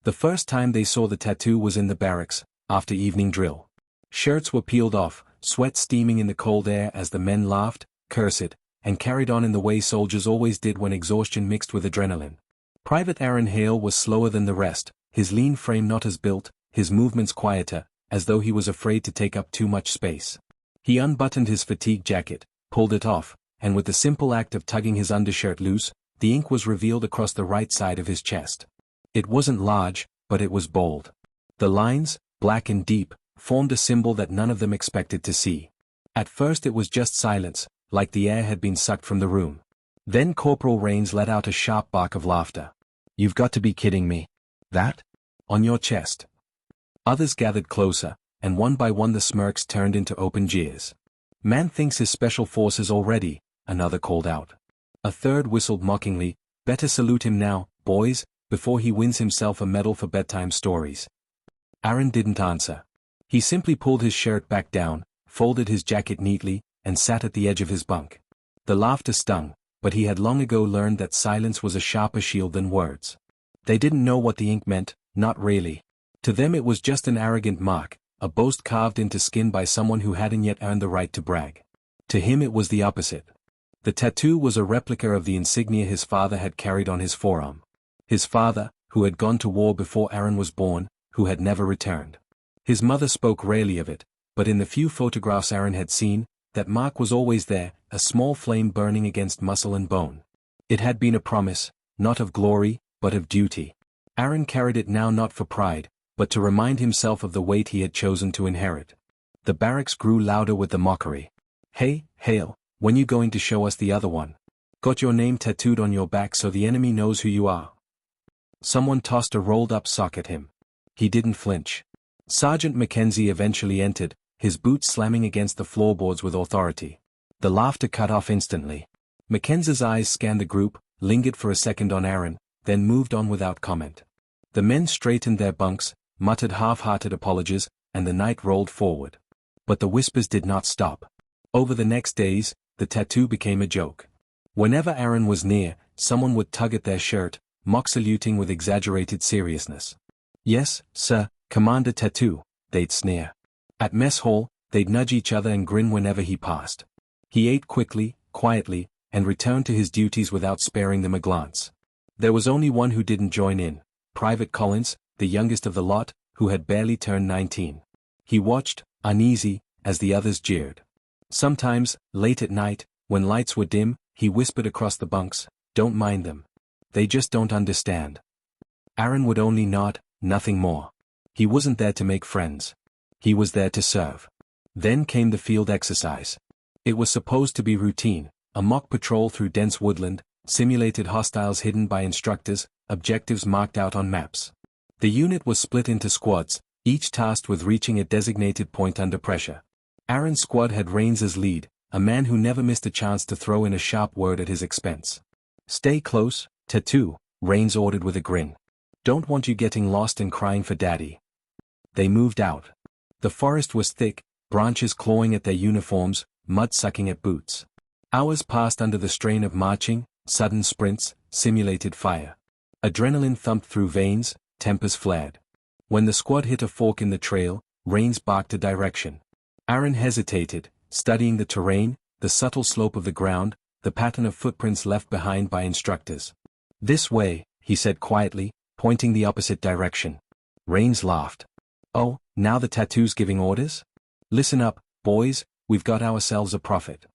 The first time they saw the tattoo was in the barracks, after evening drill. Shirts were peeled off, sweat steaming in the cold air as the men laughed, cursed, and carried on in the way soldiers always did when exhaustion mixed with adrenaline. Private Aaron Hale was slower than the rest, his lean frame not as built, his movements quieter, as though he was afraid to take up too much space. He unbuttoned his fatigue jacket, pulled it off, and with the simple act of tugging his undershirt loose, the ink was revealed across the right side of his chest. It wasn't large, but it was bold. The lines, black and deep, formed a symbol that none of them expected to see. At first it was just silence, like the air had been sucked from the room. Then Corporal Rains let out a sharp bark of laughter. "You've got to be kidding me. That? On your chest?" Others gathered closer, and one by one the smirks turned into open jeers. "Man thinks his special forces already," another called out. A third whistled mockingly, "Better salute him now, boys, before he wins himself a medal for bedtime stories." Aaron didn't answer. He simply pulled his shirt back down, folded his jacket neatly, and sat at the edge of his bunk. The laughter stung, but he had long ago learned that silence was a sharper shield than words. They didn't know what the ink meant, not really. To them it was just an arrogant mark, a boast carved into skin by someone who hadn't yet earned the right to brag. To him it was the opposite. The tattoo was a replica of the insignia his father had carried on his forearm. His father, who had gone to war before Aaron was born, who had never returned. His mother spoke rarely of it, but in the few photographs Aaron had seen, that mark was always there, a small flame burning against muscle and bone. It had been a promise, not of glory, but of duty. Aaron carried it now not for pride, but to remind himself of the weight he had chosen to inherit. The barracks grew louder with the mockery. "Hey, Hale, when you going to show us the other one? Got your name tattooed on your back so the enemy knows who you are." Someone tossed a rolled-up sock at him. He didn't flinch. Sergeant Mackenzie eventually entered, his boots slamming against the floorboards with authority. The laughter cut off instantly. Mackenzie's eyes scanned the group, lingered for a second on Aaron, then moved on without comment. The men straightened their bunks, muttered half-hearted apologies, and the night rolled forward. But the whispers did not stop. Over the next days, the tattoo became a joke. Whenever Aaron was near, someone would tug at their shirt, mock saluting with exaggerated seriousness. "Yes, sir, Commander Tattoo," they'd sneer. At mess hall, they'd nudge each other and grin whenever he passed. He ate quickly, quietly, and returned to his duties without sparing them a glance. There was only one who didn't join in, Private Collins, the youngest of the lot, who had barely turned 19. He watched, uneasy, as the others jeered. Sometimes, late at night, when lights were dim, he whispered across the bunks, "Don't mind them. They just don't understand." Aaron would only nod, nothing more. He wasn't there to make friends. He was there to serve. Then came the field exercise. It was supposed to be routine, a mock patrol through dense woodland, simulated hostiles hidden by instructors, objectives marked out on maps. The unit was split into squads, each tasked with reaching a designated point under pressure. Aaron's squad had Rains as lead, a man who never missed a chance to throw in a sharp word at his expense. "Stay close, Tattoo," Rains ordered with a grin. "Don't want you getting lost and crying for daddy." They moved out. The forest was thick, branches clawing at their uniforms, mud sucking at boots. Hours passed under the strain of marching, sudden sprints, simulated fire. Adrenaline thumped through veins, tempers flared. When the squad hit a fork in the trail, Rains barked a direction. Aaron hesitated, studying the terrain, the subtle slope of the ground, the pattern of footprints left behind by instructors. "This way," he said quietly, pointing the opposite direction. Rains laughed. "Oh, now the tattoo's giving orders? Listen up, boys, we've got ourselves a prophet."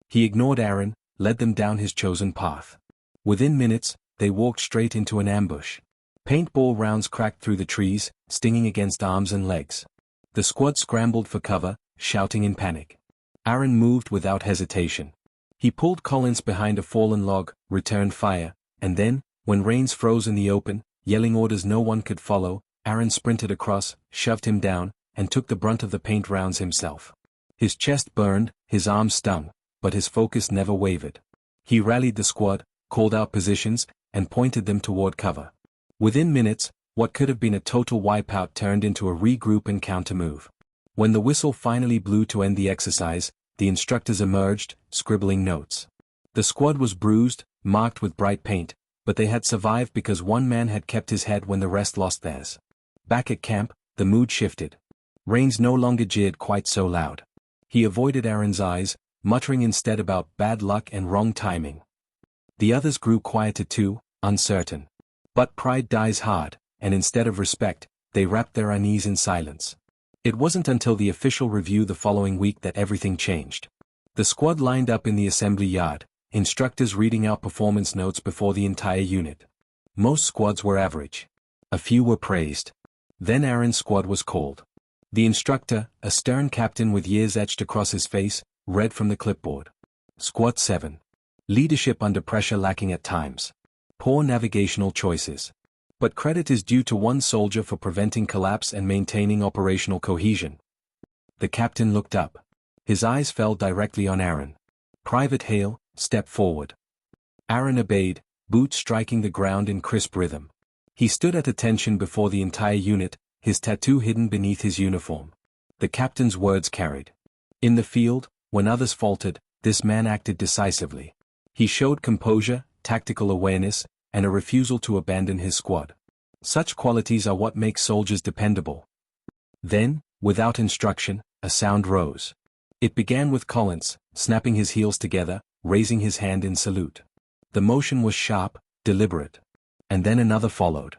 He ignored Aaron, led them down his chosen path. Within minutes, they walked straight into an ambush. Paintball rounds cracked through the trees, stinging against arms and legs. The squad scrambled for cover, shouting in panic. Aaron moved without hesitation. He pulled Collins behind a fallen log, returned fire, and then, when Rains froze in the open, yelling orders no one could follow, Aaron sprinted across, shoved him down, and took the brunt of the paint rounds himself. His chest burned, his arms stung, but his focus never wavered. He rallied the squad, called out positions, and pointed them toward cover. Within minutes, what could have been a total wipeout turned into a regroup and counter-move. When the whistle finally blew to end the exercise, the instructors emerged, scribbling notes. The squad was bruised, marked with bright paint, but they had survived because one man had kept his head when the rest lost theirs. Back at camp, the mood shifted. Rains no longer jeered quite so loud. He avoided Aaron's eyes, muttering instead about bad luck and wrong timing. The others grew quieter too, uncertain. But pride dies hard, and instead of respect, they wrapped their unease in silence. It wasn't until the official review the following week that everything changed. The squad lined up in the assembly yard, instructors reading out performance notes before the entire unit. Most squads were average. A few were praised. Then Aaron's squad was called. The instructor, a stern captain with years etched across his face, read from the clipboard. Squad 7. Leadership under pressure lacking at times. Poor navigational choices. But credit is due to one soldier for preventing collapse and maintaining operational cohesion. The captain looked up. His eyes fell directly on Aaron. Private Hale, step forward. Aaron obeyed, boots striking the ground in crisp rhythm. He stood at attention before the entire unit, his tattoo hidden beneath his uniform. The captain's words carried. In the field, when others faltered, this man acted decisively. He showed composure, tactical awareness, and a refusal to abandon his squad. Such qualities are what make soldiers dependable. Then, without instruction, a sound rose. It began with Collins, snapping his heels together, raising his hand in salute. The motion was sharp, deliberate. And then another followed.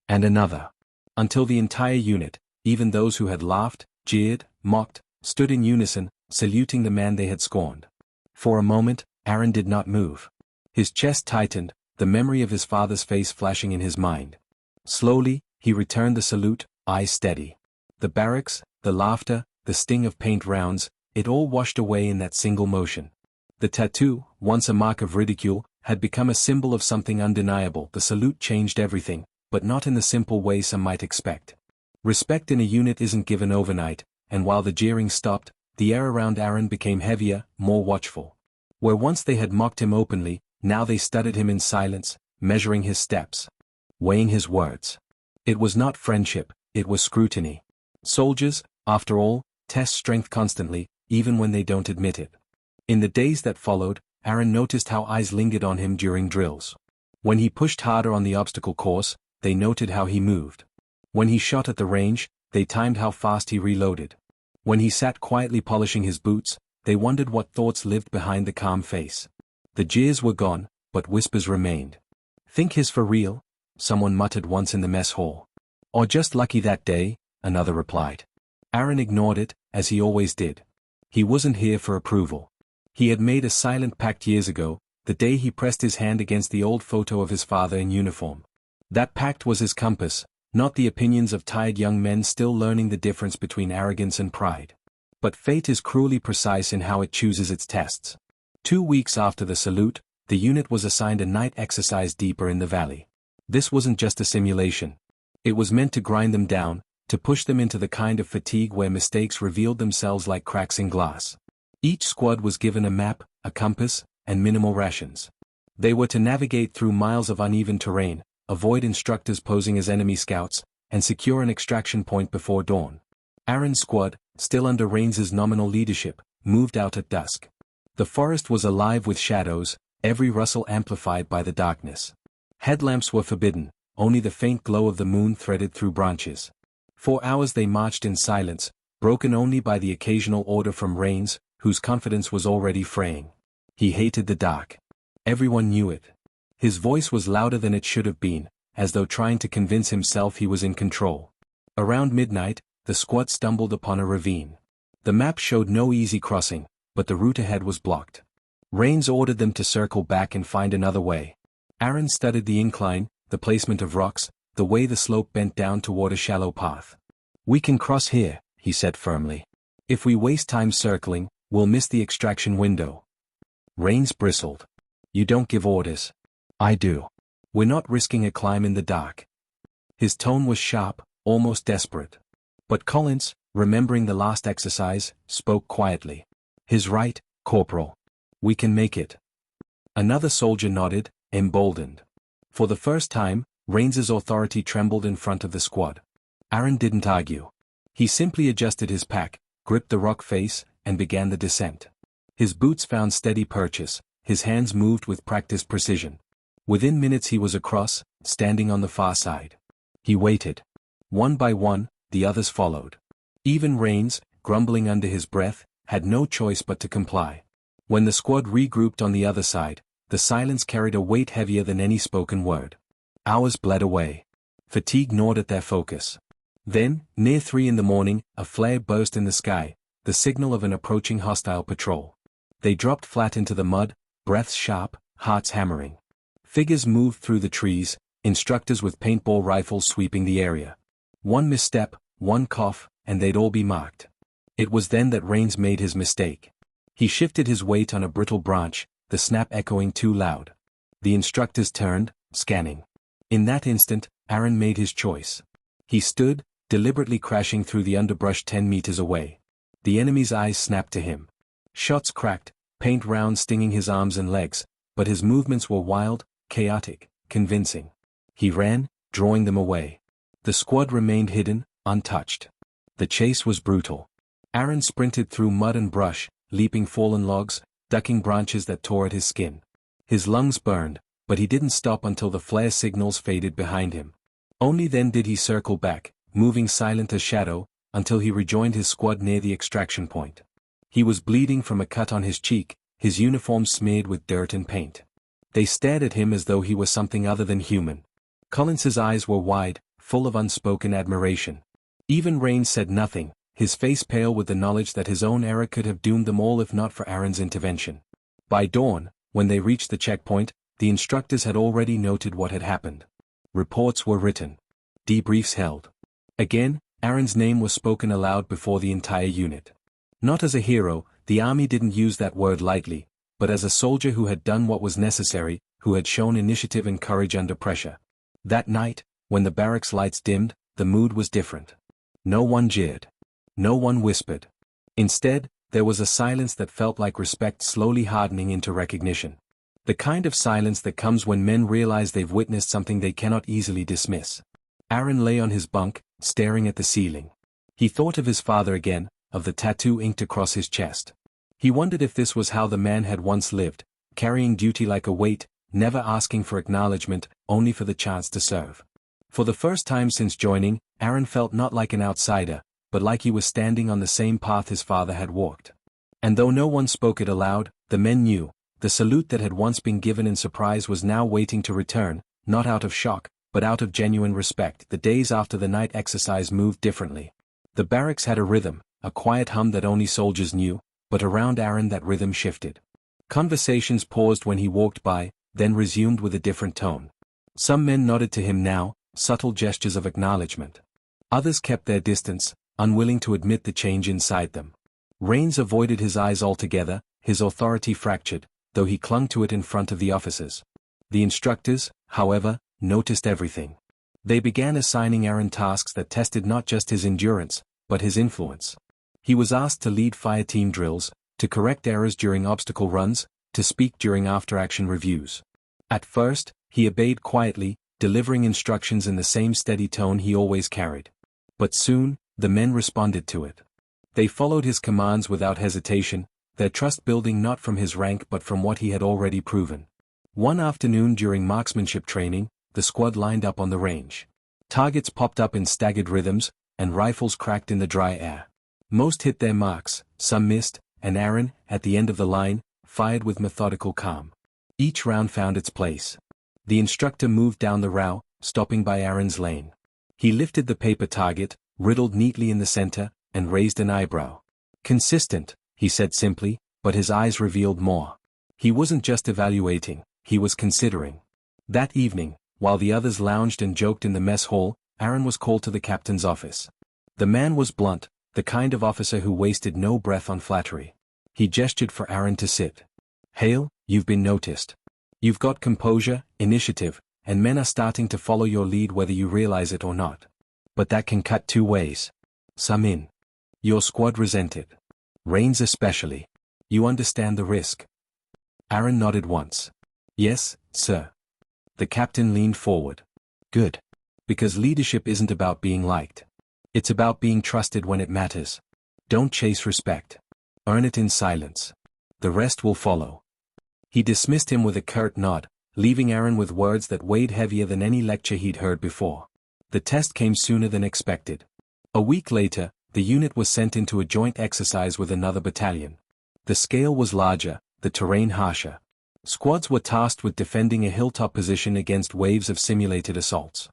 And another. Until the entire unit, even those who had laughed, jeered, mocked, stood in unison, saluting the man they had scorned. For a moment, Aaron did not move. His chest tightened, the memory of his father's face flashing in his mind. Slowly, he returned the salute, eyes steady. The barracks, the laughter, the sting of paint rounds, it all washed away in that single motion. The tattoo, once a mark of ridicule, had become a symbol of something undeniable. The salute changed everything, but not in the simple way some might expect. Respect in a unit isn't given overnight, and while the jeering stopped, the air around Aaron became heavier, more watchful. Where once they had mocked him openly, now they studied him in silence, measuring his steps, weighing his words. It was not friendship, it was scrutiny. Soldiers, after all, test strength constantly, even when they don't admit it. In the days that followed, Aaron noticed how eyes lingered on him during drills. When he pushed harder on the obstacle course, they noted how he moved. When he shot at the range, they timed how fast he reloaded. When he sat quietly polishing his boots, they wondered what thoughts lived behind the calm face. The jeers were gone, but whispers remained. "Think he's for real?" someone muttered once in the mess hall. "Or just lucky that day," another replied. Aaron ignored it, as he always did. He wasn't here for approval. He had made a silent pact years ago, the day he pressed his hand against the old photo of his father in uniform. That pact was his compass, not the opinions of tired young men still learning the difference between arrogance and pride. But fate is cruelly precise in how it chooses its tests. 2 weeks after the salute, the unit was assigned a night exercise deeper in the valley. This wasn't just a simulation. It was meant to grind them down, to push them into the kind of fatigue where mistakes revealed themselves like cracks in glass. Each squad was given a map, a compass, and minimal rations. They were to navigate through miles of uneven terrain, avoid instructors posing as enemy scouts, and secure an extraction point before dawn. Aaron's squad, still under Raines's nominal leadership, moved out at dusk. The forest was alive with shadows, every rustle amplified by the darkness. Headlamps were forbidden, only the faint glow of the moon threaded through branches. For hours they marched in silence, broken only by the occasional order from Raines, whose confidence was already fraying. He hated the dark. Everyone knew it. His voice was louder than it should have been, as though trying to convince himself he was in control. Around midnight, the squad stumbled upon a ravine. The map showed no easy crossing, but the route ahead was blocked. Raines ordered them to circle back and find another way. Aaron studied the incline, the placement of rocks, the way the slope bent down toward a shallow path. "We can cross here," he said firmly. "If we waste time circling, we'll miss the extraction window." Raines bristled. "You don't give orders." "I do. We're not risking a climb in the dark." His tone was sharp, almost desperate. But Collins, remembering the last exercise, spoke quietly. "His right, Corporal. We can make it." Another soldier nodded, emboldened. For the first time, Raines's authority trembled in front of the squad. Aaron didn't argue. He simply adjusted his pack, gripped the rock face, and began the descent. His boots found steady purchase, his hands moved with practiced precision. Within minutes he was across, standing on the far side. He waited. One by one, the others followed. Even Rains, grumbling under his breath, had no choice but to comply. When the squad regrouped on the other side, the silence carried a weight heavier than any spoken word. Hours bled away. Fatigue gnawed at their focus. Then, near 3 in the morning, a flare burst in the sky, the signal of an approaching hostile patrol. They dropped flat into the mud, breaths sharp, hearts hammering. Figures moved through the trees, instructors with paintball rifles sweeping the area. One misstep, one cough, and they'd all be marked. It was then that Rains made his mistake. He shifted his weight on a brittle branch, the snap echoing too loud. The instructors turned, scanning. In that instant, Aaron made his choice. He stood, deliberately crashing through the underbrush 10 meters away. The enemy's eyes snapped to him. Shots cracked, paint rounds stinging his arms and legs, but his movements were wild, chaotic, convincing. He ran, drawing them away. The squad remained hidden, untouched. The chase was brutal. Aaron sprinted through mud and brush, leaping fallen logs, ducking branches that tore at his skin. His lungs burned, but he didn't stop until the flare signals faded behind him. Only then did he circle back, moving silent as shadow, until he rejoined his squad near the extraction point. He was bleeding from a cut on his cheek, his uniform smeared with dirt and paint. They stared at him as though he were something other than human. Collins's eyes were wide, full of unspoken admiration. Even Rains said nothing, his face pale with the knowledge that his own error could have doomed them all if not for Aaron's intervention. By dawn, when they reached the checkpoint, the instructors had already noted what had happened. Reports were written. Debriefs held. Again, Aaron's name was spoken aloud before the entire unit. Not as a hero, the army didn't use that word lightly, but as a soldier who had done what was necessary, who had shown initiative and courage under pressure. That night, when the barracks lights dimmed, the mood was different. No one jeered. No one whispered. Instead, there was a silence that felt like respect slowly hardening into recognition. The kind of silence that comes when men realize they've witnessed something they cannot easily dismiss. Aaron lay on his bunk, staring at the ceiling. He thought of his father again, of the tattoo inked across his chest. He wondered if this was how the man had once lived, carrying duty like a weight, never asking for acknowledgement, only for the chance to serve. For the first time since joining, Aaron felt not like an outsider, but like he was standing on the same path his father had walked. And though no one spoke it aloud, the men knew, the salute that had once been given in surprise was now waiting to return, not out of shock, but out of genuine respect. The days after the night exercise moved differently. The barracks had a rhythm, a quiet hum that only soldiers knew, but around Aaron that rhythm shifted. Conversations paused when he walked by, then resumed with a different tone. Some men nodded to him now, subtle gestures of acknowledgement. Others kept their distance, unwilling to admit the change inside them. Rains avoided his eyes altogether, his authority fractured, though he clung to it in front of the officers. The instructors, however, noticed everything. They began assigning Aaron tasks that tested not just his endurance, but his influence. He was asked to lead fireteam drills, to correct errors during obstacle runs, to speak during after-action reviews. At first, he obeyed quietly, delivering instructions in the same steady tone he always carried. But soon, the men responded to it. They followed his commands without hesitation, their trust building not from his rank but from what he had already proven. One afternoon during marksmanship training, the squad lined up on the range. Targets popped up in staggered rhythms, and rifles cracked in the dry air. Most hit their marks, some missed, and Aaron, at the end of the line, fired with methodical calm. Each round found its place. The instructor moved down the row, stopping by Aaron's lane. He lifted the paper target, riddled neatly in the center, and raised an eyebrow. Consistent, he said simply, but his eyes revealed more. He wasn't just evaluating, he was considering. That evening, while the others lounged and joked in the mess hall, Aaron was called to the captain's office. The man was blunt, the kind of officer who wasted no breath on flattery. He gestured for Aaron to sit. "Hale, you've been noticed. You've got composure, initiative, and men are starting to follow your lead whether you realize it or not. But that can cut two ways. Some in. Your squad resent it. Rains especially. You understand the risk." Aaron nodded once. "Yes, sir." The captain leaned forward. "Good. Because leadership isn't about being liked. It's about being trusted when it matters. Don't chase respect. Earn it in silence. The rest will follow." He dismissed him with a curt nod, leaving Aaron with words that weighed heavier than any lecture he'd heard before. The test came sooner than expected. A week later, the unit was sent into a joint exercise with another battalion. The scale was larger, the terrain harsher. Squads were tasked with defending a hilltop position against waves of simulated assaults.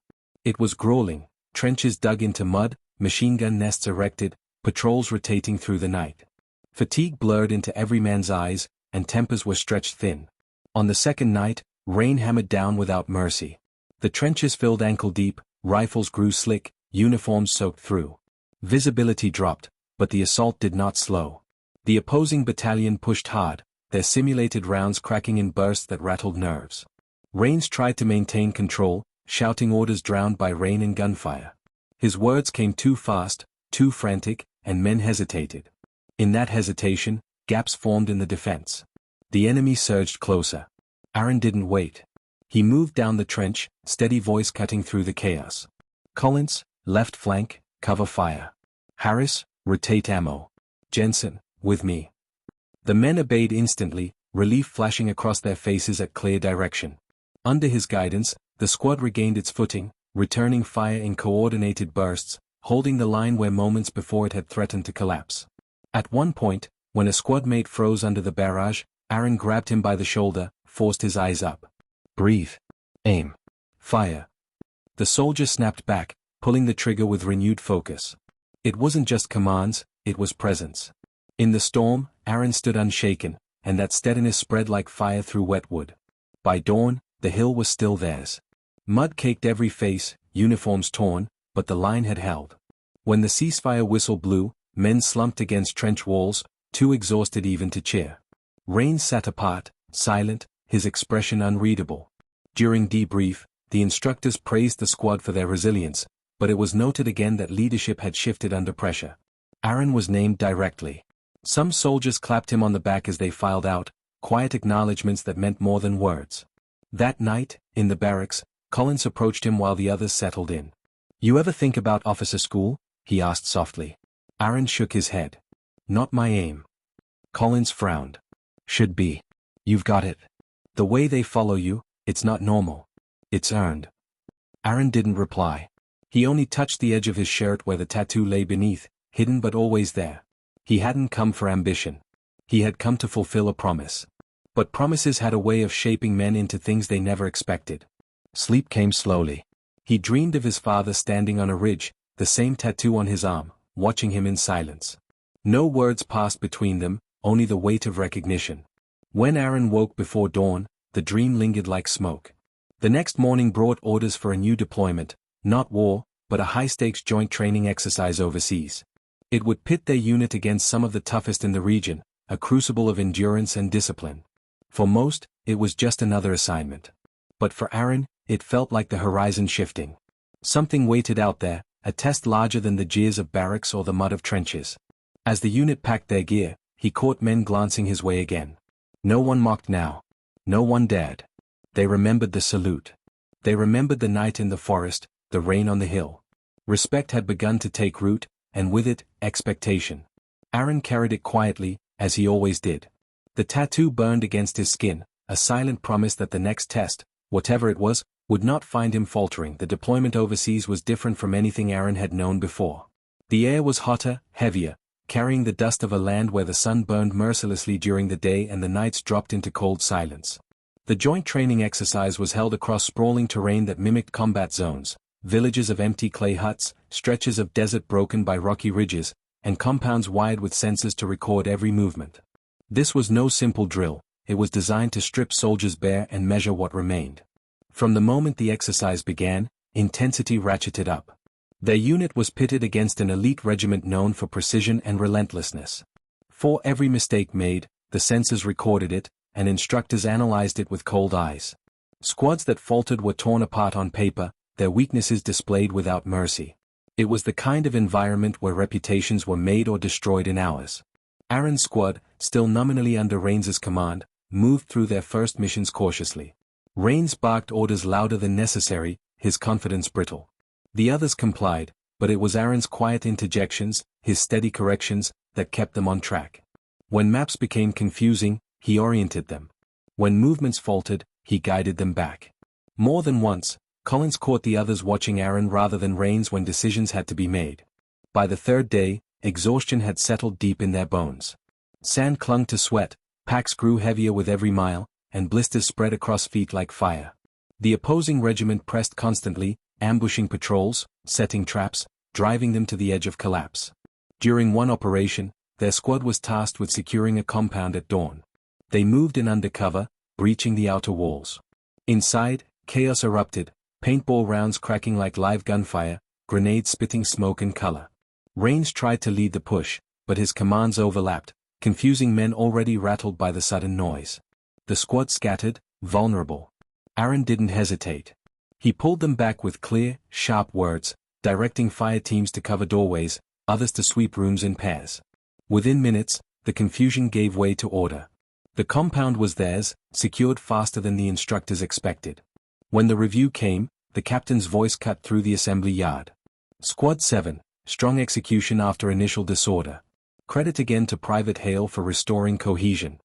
It was grueling, trenches dug into mud, machine gun nests erected, patrols rotating through the night. Fatigue blurred into every man's eyes, and tempers were stretched thin. On the second night, rain hammered down without mercy. The trenches filled ankle-deep, rifles grew slick, uniforms soaked through. Visibility dropped, but the assault did not slow. The opposing battalion pushed hard, their simulated rounds cracking in bursts that rattled nerves. Rains tried to maintain control, shouting orders drowned by rain and gunfire. His words came too fast, too frantic, and men hesitated. In that hesitation, gaps formed in the defense. The enemy surged closer. Aaron didn't wait. He moved down the trench, steady voice cutting through the chaos. Collins, left flank, cover fire. Harris, rotate ammo. Jensen, with me. The men obeyed instantly, relief flashing across their faces at clear direction. Under his guidance, the squad regained its footing, returning fire in coordinated bursts, holding the line where moments before it had threatened to collapse. At one point, when a squad mate froze under the barrage, Aaron grabbed him by the shoulder, forced his eyes up. Breathe. Aim. Fire. The soldier snapped back, pulling the trigger with renewed focus. It wasn't just commands, it was presence. In the storm, Aaron stood unshaken, and that steadiness spread like fire through wet wood. By dawn, the hill was still theirs. Mud caked every face, uniforms torn, but the line had held. When the ceasefire whistle blew, men slumped against trench walls, too exhausted even to cheer. Rains sat apart, silent, his expression unreadable. During debrief, the instructors praised the squad for their resilience, but it was noted again that leadership had shifted under pressure. Aaron was named directly. Some soldiers clapped him on the back as they filed out, quiet acknowledgments that meant more than words. That night, in the barracks, Collins approached him while the others settled in. "You ever think about officer school?" he asked softly. Aaron shook his head. "Not my aim." Collins frowned. "Should be. You've got it. The way they follow you, it's not normal. It's earned." Aaron didn't reply. He only touched the edge of his shirt where the tattoo lay beneath, hidden but always there. He hadn't come for ambition. He had come to fulfill a promise. But promises had a way of shaping men into things they never expected. Sleep came slowly. He dreamed of his father standing on a ridge, the same tattoo on his arm, watching him in silence. No words passed between them, only the weight of recognition. When Aaron woke before dawn, the dream lingered like smoke. The next morning brought orders for a new deployment, not war, but a high-stakes joint training exercise overseas. It would pit their unit against some of the toughest in the region, a crucible of endurance and discipline. For most, it was just another assignment. But for Aaron, it felt like the horizon shifting. Something waited out there, a test larger than the jeers of barracks or the mud of trenches. As the unit packed their gear, he caught men glancing his way again. No one mocked now. No one dared. They remembered the salute. They remembered the night in the forest, the rain on the hill. Respect had begun to take root, and with it, expectation. Aaron carried it quietly, as he always did. The tattoo burned against his skin, a silent promise that the next test, whatever it was, would not find him faltering. The deployment overseas was different from anything Aaron had known before. The air was hotter, heavier, carrying the dust of a land where the sun burned mercilessly during the day and the nights dropped into cold silence. The joint training exercise was held across sprawling terrain that mimicked combat zones, villages of empty clay huts, stretches of desert broken by rocky ridges, and compounds wired with sensors to record every movement. This was no simple drill, it was designed to strip soldiers bare and measure what remained. From the moment the exercise began, intensity ratcheted up. Their unit was pitted against an elite regiment known for precision and relentlessness. For every mistake made, the sensors recorded it, and instructors analyzed it with cold eyes. Squads that faltered were torn apart on paper, their weaknesses displayed without mercy. It was the kind of environment where reputations were made or destroyed in hours. Aaron's squad, still nominally under Raines's command, moved through their first missions cautiously. Raines barked orders louder than necessary, his confidence brittle. The others complied, but it was Aaron's quiet interjections, his steady corrections, that kept them on track. When maps became confusing, he oriented them. When movements faltered, he guided them back. More than once, Collins caught the others watching Aaron rather than Rains when decisions had to be made. By the third day, exhaustion had settled deep in their bones. Sand clung to sweat, packs grew heavier with every mile, and blisters spread across feet like fire. The opposing regiment pressed constantly, ambushing patrols, setting traps, driving them to the edge of collapse. During one operation, their squad was tasked with securing a compound at dawn. They moved in undercover, breaching the outer walls. Inside, chaos erupted, paintball rounds cracking like live gunfire, grenades spitting smoke and color. Rains tried to lead the push, but his commands overlapped, confusing men already rattled by the sudden noise. The squad scattered, vulnerable. Aaron didn't hesitate. He pulled them back with clear, sharp words, directing fire teams to cover doorways, others to sweep rooms in pairs. Within minutes, the confusion gave way to order. The compound was theirs, secured faster than the instructors expected. When the review came, the captain's voice cut through the assembly yard. Squad 7, strong execution after initial disorder. Credit again to Private Hale for restoring cohesion.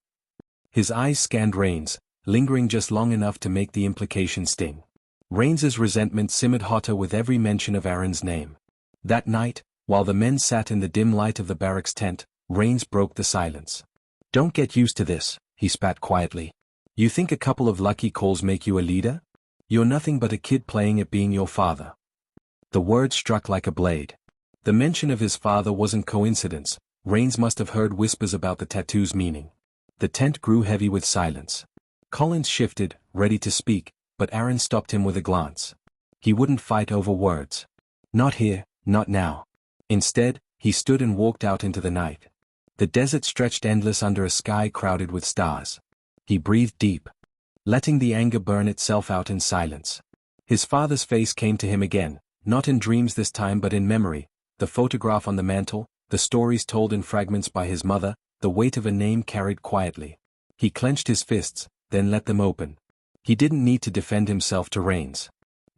His eyes scanned Rains, lingering just long enough to make the implication sting. Rains's resentment simmered hotter with every mention of Aaron's name. That night, while the men sat in the dim light of the barracks tent, Rains broke the silence. "Don't get used to this," he spat quietly. "You think a couple of lucky calls make you a leader? You're nothing but a kid playing at being your father." The word struck like a blade. The mention of his father wasn't coincidence. Rains must have heard whispers about the tattoo's meaning. The tent grew heavy with silence. Collins shifted, ready to speak, but Aaron stopped him with a glance. He wouldn't fight over words. Not here, not now. Instead, he stood and walked out into the night. The desert stretched endless under a sky crowded with stars. He breathed deep, letting the anger burn itself out in silence. His father's face came to him again, not in dreams this time but in memory, the photograph on the mantel, the stories told in fragments by his mother, the weight of a name carried quietly. He clenched his fists, then let them open. He didn't need to defend himself to Rains.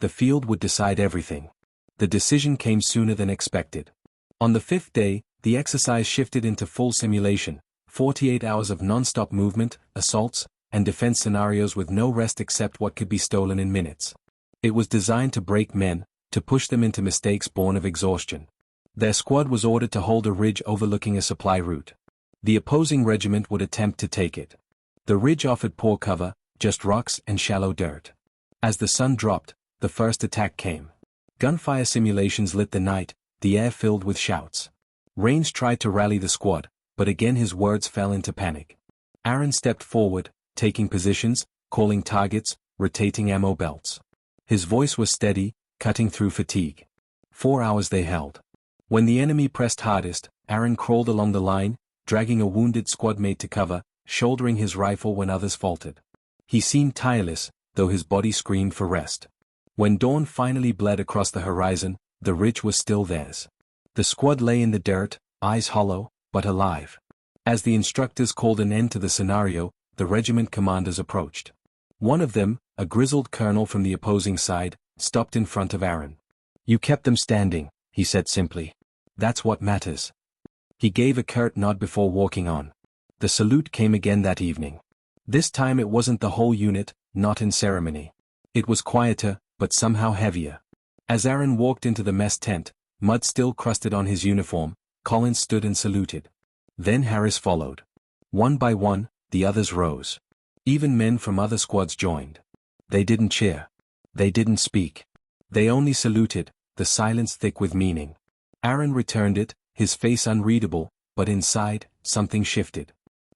The field would decide everything. The decision came sooner than expected. On the fifth day, the exercise shifted into full simulation, 48 hours of non-stop movement, assaults, and defense scenarios with no rest except what could be stolen in minutes. It was designed to break men, to push them into mistakes born of exhaustion. Their squad was ordered to hold a ridge overlooking a supply route. The opposing regiment would attempt to take it. The ridge offered poor cover, just rocks and shallow dirt. As the sun dropped, the first attack came. Gunfire simulations lit the night, the air filled with shouts. Rains tried to rally the squad, but again his words fell into panic. Aaron stepped forward, taking positions, calling targets, rotating ammo belts. His voice was steady, cutting through fatigue. 4 hours they held. When the enemy pressed hardest, Aaron crawled along the line, dragging a wounded squadmate to cover, shouldering his rifle when others faltered. He seemed tireless, though his body screamed for rest. When dawn finally bled across the horizon, the ridge was still theirs. The squad lay in the dirt, eyes hollow, but alive. As the instructors called an end to the scenario, the regiment commanders approached. One of them, a grizzled colonel from the opposing side, stopped in front of Aaron. "You kept them standing," he said simply. "That's what matters." He gave a curt nod before walking on. The salute came again that evening. This time it wasn't the whole unit, not in ceremony. It was quieter, but somehow heavier. As Aaron walked into the mess tent, mud still crusted on his uniform, Collins stood and saluted. Then Harris followed. One by one, the others rose. Even men from other squads joined. They didn't cheer. They didn't speak. They only saluted, the silence thick with meaning. Aaron returned it, his face unreadable, but inside, something shifted.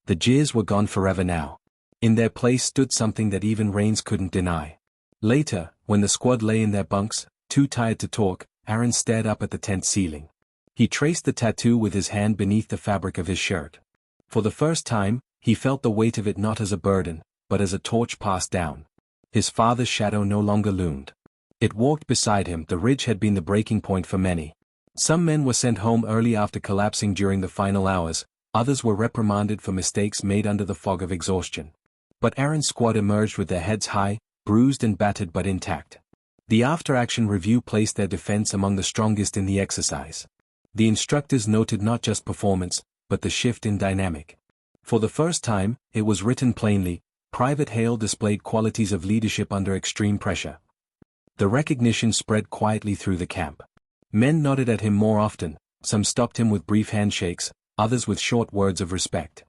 The jeers were gone forever now. In their place stood something that even Rains couldn't deny. Later, when the squad lay in their bunks, too tired to talk, Aaron stared up at the tent ceiling. He traced the tattoo with his hand beneath the fabric of his shirt. For the first time, he felt the weight of it not as a burden, but as a torch passed down. His father's shadow no longer loomed. It walked beside him. The ridge had been the breaking point for many. Some men were sent home early after collapsing during the final hours, others were reprimanded for mistakes made under the fog of exhaustion. But Aaron's squad emerged with their heads high, bruised and battered but intact. The after-action review placed their defense among the strongest in the exercise. The instructors noted not just performance, but the shift in dynamic. For the first time, it was written plainly, Private Hale displayed qualities of leadership under extreme pressure. The recognition spread quietly through the camp. Men nodded at him more often, some stopped him with brief handshakes, others with short words of respect.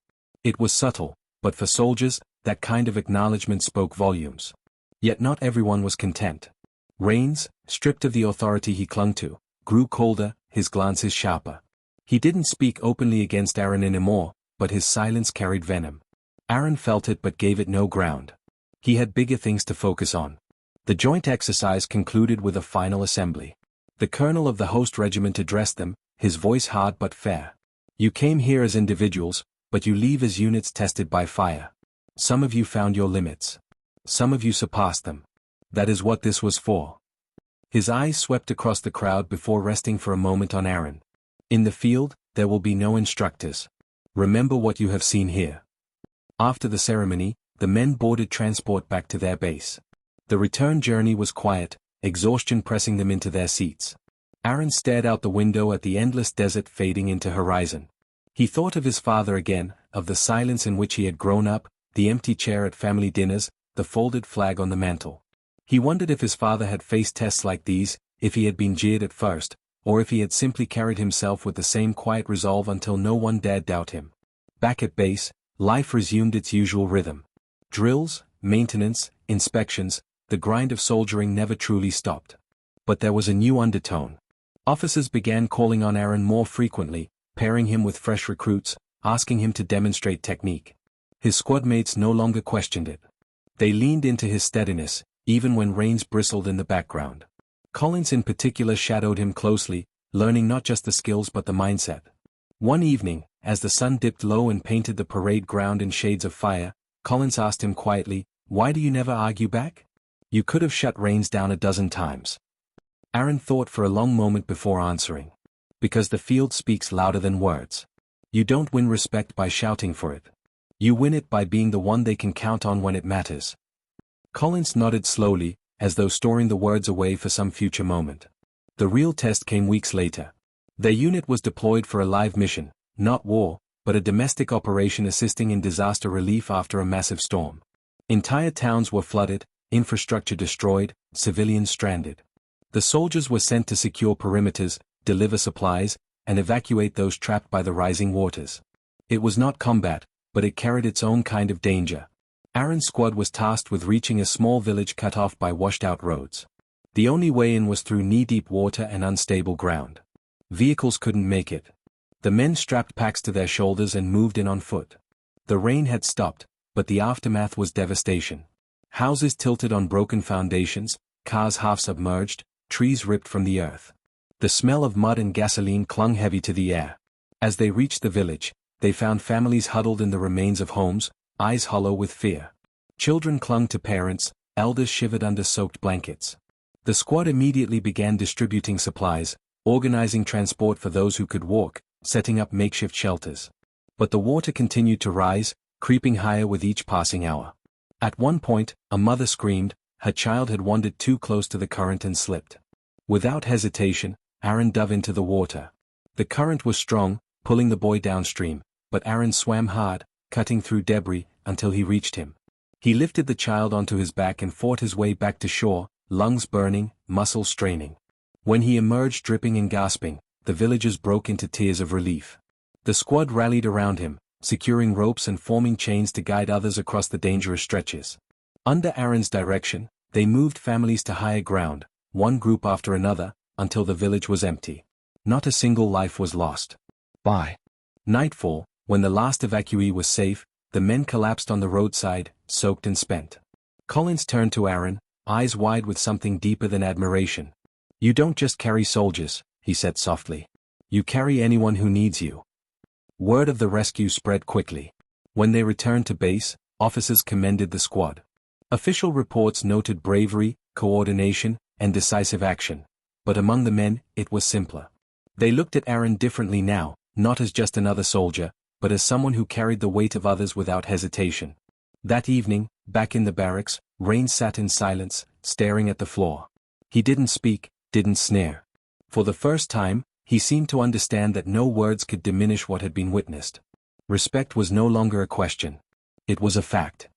It was subtle, but for soldiers, that kind of acknowledgement spoke volumes. Yet not everyone was content. Rains, stripped of the authority he clung to, grew colder, his glances sharper. He didn't speak openly against Aaron anymore, but his silence carried venom. Aaron felt it but gave it no ground. He had bigger things to focus on. The joint exercise concluded with a final assembly. The colonel of the host regiment addressed them, his voice hard but fair. You came here as individuals, but you leave as units tested by fire. Some of you found your limits. Some of you surpassed them. That is what this was for. His eyes swept across the crowd before resting for a moment on Aaron. In the field, there will be no instructors. Remember what you have seen here. After the ceremony, the men boarded transport back to their base. The return journey was quiet, exhaustion pressing them into their seats. Aaron stared out the window at the endless desert fading into horizon. He thought of his father again, of the silence in which he had grown up, the empty chair at family dinners, the folded flag on the mantel. He wondered if his father had faced tests like these, if he had been jeered at first, or if he had simply carried himself with the same quiet resolve until no one dared doubt him. Back at base, life resumed its usual rhythm. Drills, maintenance, inspections, the grind of soldiering never truly stopped. But there was a new undertone. Officers began calling on Aaron more frequently, pairing him with fresh recruits, asking him to demonstrate technique. His squad mates no longer questioned it. They leaned into his steadiness, even when reins bristled in the background. Collins in particular shadowed him closely, learning not just the skills but the mindset. One evening, as the sun dipped low and painted the parade ground in shades of fire, Collins asked him quietly, "Why do you never argue back? You could have shut Rains down a dozen times." Aaron thought for a long moment before answering. Because the field speaks louder than words. You don't win respect by shouting for it. You win it by being the one they can count on when it matters. Collins nodded slowly, as though storing the words away for some future moment. The real test came weeks later. Their unit was deployed for a live mission, not war, but a domestic operation assisting in disaster relief after a massive storm. Entire towns were flooded, infrastructure destroyed, civilians stranded. The soldiers were sent to secure perimeters, deliver supplies, and evacuate those trapped by the rising waters. It was not combat, but it carried its own kind of danger. Aaron's squad was tasked with reaching a small village cut off by washed-out roads. The only way in was through knee-deep water and unstable ground. Vehicles couldn't make it. The men strapped packs to their shoulders and moved in on foot. The rain had stopped, but the aftermath was devastation. Houses tilted on broken foundations, cars half submerged, trees ripped from the earth. The smell of mud and gasoline clung heavy to the air. As they reached the village, they found families huddled in the remains of homes, eyes hollow with fear. Children clung to parents, elders shivered under soaked blankets. The squad immediately began distributing supplies, organizing transport for those who could walk, setting up makeshift shelters. But the water continued to rise, creeping higher with each passing hour. At one point, a mother screamed, her child had wandered too close to the current and slipped. Without hesitation, Aaron dove into the water. The current was strong, pulling the boy downstream, but Aaron swam hard, cutting through debris, until he reached him. He lifted the child onto his back and fought his way back to shore, lungs burning, muscles straining. When he emerged dripping and gasping, the villagers broke into tears of relief. The squad rallied around him, securing ropes and forming chains to guide others across the dangerous stretches. Under Aaron's direction, they moved families to higher ground, one group after another, until the village was empty. Not a single life was lost. By nightfall, when the last evacuee was safe, the men collapsed on the roadside, soaked and spent. Collins turned to Aaron, eyes wide with something deeper than admiration. "You don't just carry soldiers," he said softly. "You carry anyone who needs you." Word of the rescue spread quickly. When they returned to base, officers commended the squad. Official reports noted bravery, coordination, and decisive action. But among the men, it was simpler. They looked at Aaron differently now, not as just another soldier, but as someone who carried the weight of others without hesitation. That evening, back in the barracks, Rains sat in silence, staring at the floor. He didn't speak, didn't sneer. For the first time, he seemed to understand that no words could diminish what had been witnessed. Respect was no longer a question. It was a fact.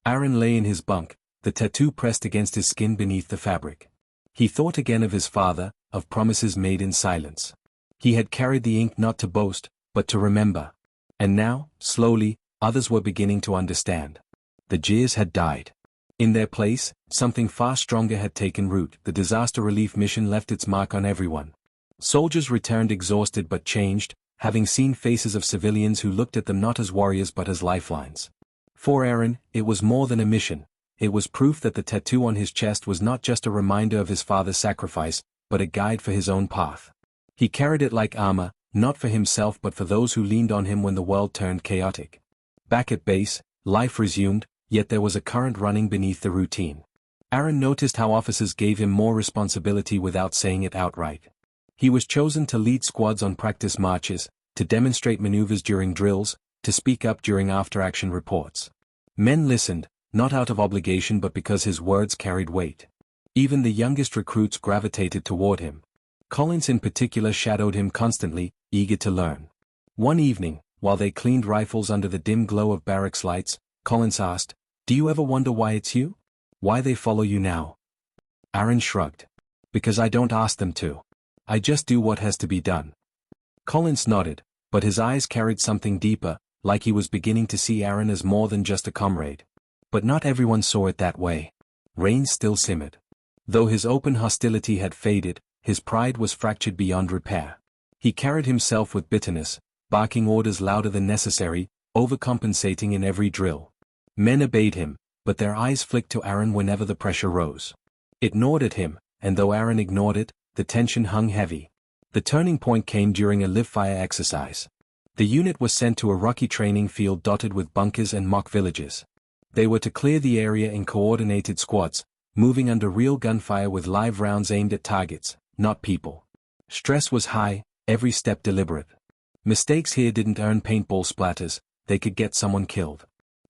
Aaron lay in his bunk, the tattoo pressed against his skin beneath the fabric. He thought again of his father, of promises made in silence. He had carried the ink not to boast, but to remember. And now, slowly, others were beginning to understand. The Jeers had died. In their place, something far stronger had taken root. The disaster relief mission left its mark on everyone. Soldiers returned exhausted but changed, having seen faces of civilians who looked at them not as warriors but as lifelines. For Aaron, it was more than a mission. It was proof that the tattoo on his chest was not just a reminder of his father's sacrifice, but a guide for his own path. He carried it like armor, not for himself but for those who leaned on him when the world turned chaotic. Back at base, life resumed, yet there was a current running beneath the routine. Aaron noticed how officers gave him more responsibility without saying it outright. He was chosen to lead squads on practice marches, to demonstrate maneuvers during drills, to speak up during after-action reports. Men listened, not out of obligation but because his words carried weight. Even the youngest recruits gravitated toward him. Collins in particular shadowed him constantly, eager to learn. One evening, while they cleaned rifles under the dim glow of barracks lights, Collins asked, "Do you ever wonder why it's you? Why they follow you now?" Aaron shrugged. "Because I don't ask them to. I just do what has to be done." Collins nodded, but his eyes carried something deeper, like he was beginning to see Aaron as more than just a comrade. But not everyone saw it that way. Rains still simmered. Though his open hostility had faded, his pride was fractured beyond repair. He carried himself with bitterness, barking orders louder than necessary, overcompensating in every drill. Men obeyed him, but their eyes flicked to Aaron whenever the pressure rose. It gnawed at him, and though Aaron ignored it, the tension hung heavy. The turning point came during a live-fire exercise. The unit was sent to a rocky training field dotted with bunkers and mock villages. They were to clear the area in coordinated squads, moving under real gunfire with live rounds aimed at targets, not people. Stress was high, every step deliberate. Mistakes here didn't earn paintball splatters, they could get someone killed.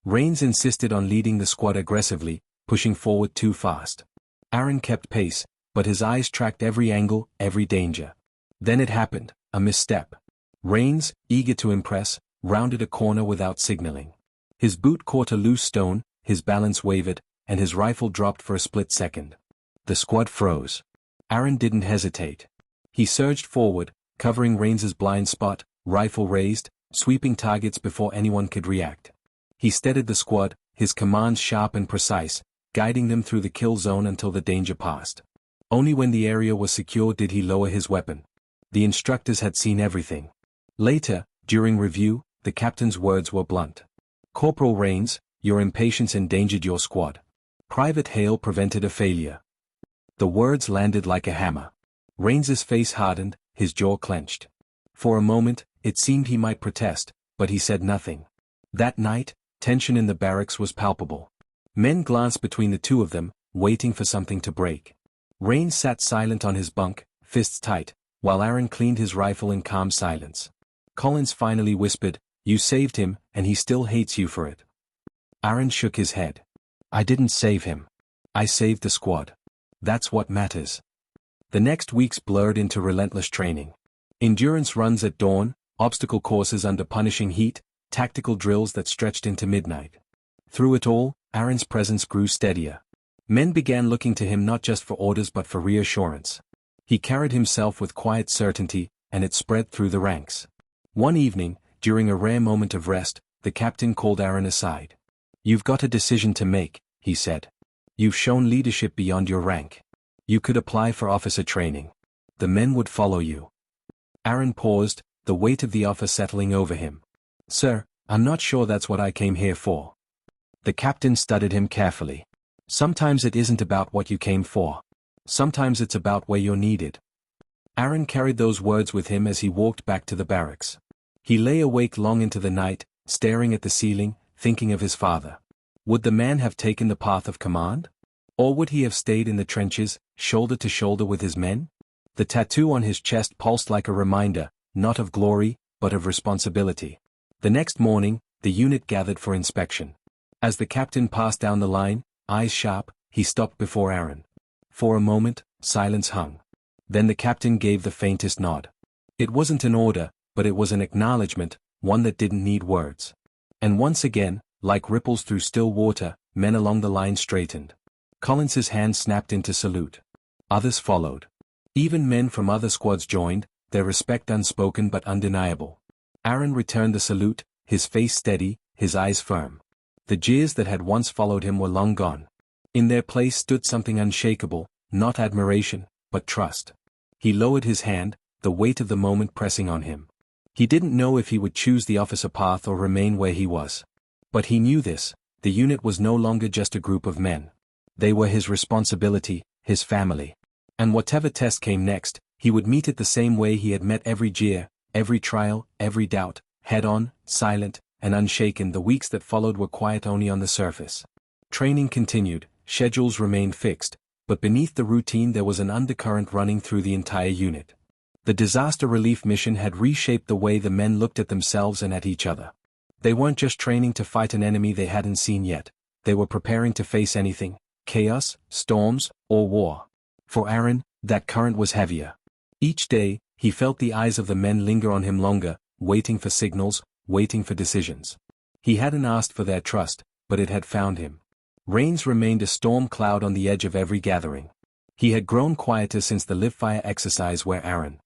Rains insisted on leading the squad aggressively, pushing forward too fast. Aaron kept pace, but his eyes tracked every angle, every danger. Then it happened, a misstep. Rains, eager to impress, rounded a corner without signaling. His boot caught a loose stone, his balance wavered, and his rifle dropped for a split second. The squad froze. Aaron didn't hesitate. He surged forward, covering Rains's blind spot, rifle raised, sweeping targets before anyone could react. He steadied the squad, his commands sharp and precise, guiding them through the kill zone until the danger passed. Only when the area was secure did he lower his weapon. The instructors had seen everything. Later, during review, the captain's words were blunt. "Corporal Rains, your impatience endangered your squad. Private Hale prevented a failure." The words landed like a hammer. Rains's face hardened, his jaw clenched. For a moment, it seemed he might protest, but he said nothing. That night, tension in the barracks was palpable. Men glanced between the two of them, waiting for something to break. Rains sat silent on his bunk, fists tight, while Aaron cleaned his rifle in calm silence. Collins finally whispered, "You saved him, and he still hates you for it." Aaron shook his head. "I didn't save him. I saved the squad. That's what matters." The next weeks blurred into relentless training. Endurance runs at dawn, obstacle courses under punishing heat, tactical drills that stretched into midnight. Through it all, Aaron's presence grew steadier. Men began looking to him not just for orders but for reassurance. He carried himself with quiet certainty, and it spread through the ranks. One evening, during a rare moment of rest, the captain called Aaron aside. "You've got a decision to make," he said. "You've shown leadership beyond your rank. You could apply for officer training. The men would follow you." Aaron paused, the weight of the offer settling over him. "Sir, I'm not sure that's what I came here for." The captain studied him carefully. "Sometimes it isn't about what you came for. Sometimes it's about where you're needed." Aaron carried those words with him as he walked back to the barracks. He lay awake long into the night, staring at the ceiling, thinking of his father. Would the man have taken the path of command? Or would he have stayed in the trenches, shoulder to shoulder with his men? The tattoo on his chest pulsed like a reminder, not of glory, but of responsibility. The next morning, the unit gathered for inspection. As the captain passed down the line, eyes sharp, he stopped before Aaron. For a moment, silence hung. Then the captain gave the faintest nod. It wasn't an order, but it was an acknowledgement, one that didn't need words. And once again, Like ripples through still water, men along the line straightened. Collins's hand snapped into salute. Others followed. Even men from other squads joined, their respect unspoken but undeniable. Aaron returned the salute, his face steady, his eyes firm. The jeers that had once followed him were long gone. In their place stood something unshakable, not admiration, but trust. He lowered his hand, the weight of the moment pressing on him. He didn't know if he would choose the officer path or remain where he was. But he knew this, the unit was no longer just a group of men. They were his responsibility, his family. And whatever test came next, he would meet it the same way he had met every jeer, every trial, every doubt, head-on, silent, and unshaken. The weeks that followed were quiet only on the surface. Training continued, schedules remained fixed, but beneath the routine there was an undercurrent running through the entire unit. The disaster relief mission had reshaped the way the men looked at themselves and at each other. They weren't just training to fight an enemy they hadn't seen yet, they were preparing to face anything, chaos, storms, or war. For Aaron, that current was heavier. Each day, he felt the eyes of the men linger on him longer, waiting for signals, waiting for decisions. He hadn't asked for their trust, but it had found him. Rains remained a storm cloud on the edge of every gathering. He had grown quieter since the live-fire exercise where Aaron